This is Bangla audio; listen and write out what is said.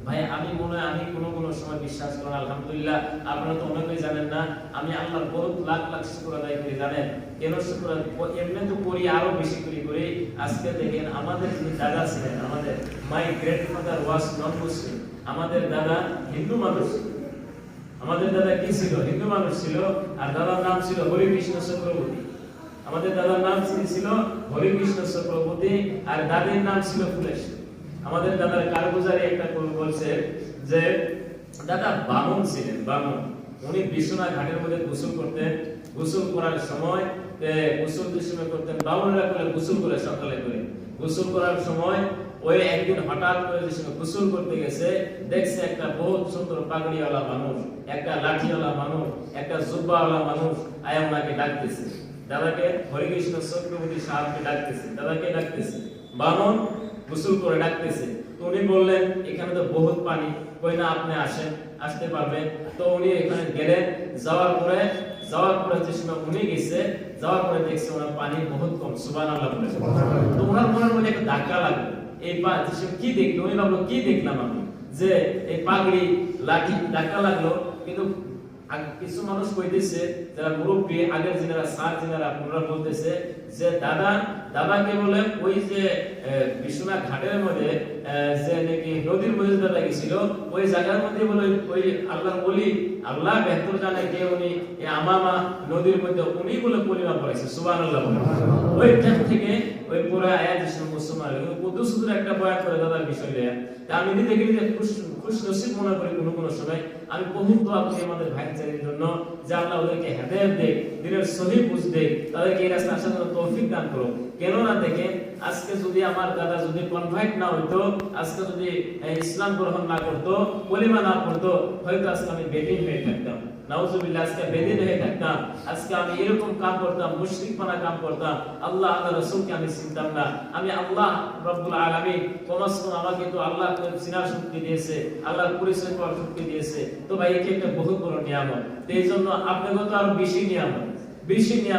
ভাই আমি মনে হয় আমি কোনো সময় বিশ্বাস করেন আলহামদুলিল্লাহ, আপনারা তো অনেকেই জানেন না আমি আল্লাহর বহুত লাখ লাখ শুকর আদায় করি। জানেন কেন শুকর এমনি তো করি, আরো বেশি করি। আজকে দেখেন আমাদের যিনি দাদা ছিলেন, আমাদের মাই গ্রেট ফাদার ওয়াজ নট মুসলিম, আমাদের দাদা হিন্দু মানুষ। আমাদের দাদা কি ছিল? হিন্দু মানুষ ছিল। আর দাদার নাম ছিল হরিকৃষ্ণ চক্রবর্তী। আমাদের দাদার নাম ছিল হরিকৃষ্ণ চক্রবর্তী, আর দাদির নাম ছিল ফুলেশ্বরী। আমাদের দাদার কারগুজারি একটা বলছে যে দাদা বামন ছিলেন, বামন। উনি বিশ্বনাথ ঘাটের মধ্যে গোসল করতেন। গোসল করার সময় গোসল সময় করতেন, বামনরা করে গোসল করে সকালে করে গোসল করার সময় ওই একদিন হঠাৎ করে যে সময় গোসল করতে গেছে, দেখছে একটা বহুত সুন্দর পাগড়িওয়ালা মানুষ, একটা লাঠিওয়ালা মানুষ, একটা জুব্বাওয়ালা মানুষ আয়ামনাকে ডাকতেছে। দাদাকে হরিকৃষ্ণ চক্রবর্তী সাহেবকে ডাকতেছে, দাদাকে ডাকতেছে, বামন গোসল করে ডাকতেছে। তো উনি বললেন এখানে তো বহুত পানি, কই না আপনি আসেন, আসতে পারবেন। তো উনি এখানে গেলেন। যাওয়ার পরে যে সময় উনি গেছে, যাওয়ার পরে দেখছে ওনার পানি বহুত কম। সুবহানাল্লাহ বলে। তো ওনার মনের মধ্যে একটা ধাক্কা লাগলো। এই কি দেখলো? উনি ভাবলো কি দেখলাম আমি, যে এই পাগড়ি লাঠি ধাক্কা লাগলো। কিন্তু কিছু মানুষ কইতেছে, যারা মুরব্বী আগের যিনারা স্যার যিনারা আপনারা বলতেছে যে দাদাকে বলে ওই যে বিশ্বনাথ ঘাটের মধ্যে যে নাকি নদীর মধ্যে দাদা গেছিল, ওই জায়গার মধ্যে বলে ওই আল্লাহর ওলি, আল্লাহ বেহতর জানে কে উনি, এই আমামা নদীর মধ্যে উনি বলে পরিমাপ করেছে। সুবহানাল্লাহ। ওই টাইম থেকে ওই পুরো আয়াত ইসলাম মুসলমান কত সুন্দর একটা বয়ান করে দাদার বিষয়ে। আমি নিজে নিজে খুশ নসিব মনে করি কোনো সময় আমি বহুত দোয়া করি আমাদের ভাইচারের জন্য, যে আল্লাহ ওদেরকে হেদায়েত দেয়, দিনের সহি বুঝ দেয়, তাদেরকে এই রাস্তায় আসার জন্য তৌফিক দান করো। কেননা দেখেন আজকে যদি আমার দাদা যদি কনভার্ট না হইতো, আজকে যদি ইসলাম গ্রহণ না করতো, কলিমা না পড়তো, হয়তো আজকে আমি বেদিন হয়ে থাকতাম। নাউজুবিল্লাহ, আজকে বেদিন হয়ে থাকতাম। আজকে আমি এরকম কাম করতাম, মুশরিকপনা কাম করতাম। আল্লাহ রাসূলকে আমি চিনতাম না। আমি আল্লাহ রব্বুল আলামিন কমাস কম আমাকে তো আল্লাহ চিনার শক্তি দিয়েছে, আল্লাহর পরিচয় পাওয়ার শক্তি দিয়েছে। তো ভাই এটি একটা বহুত বড় নিয়ামত। এই জন্য আপনাকে তো আরো বেশি নিয়ামত।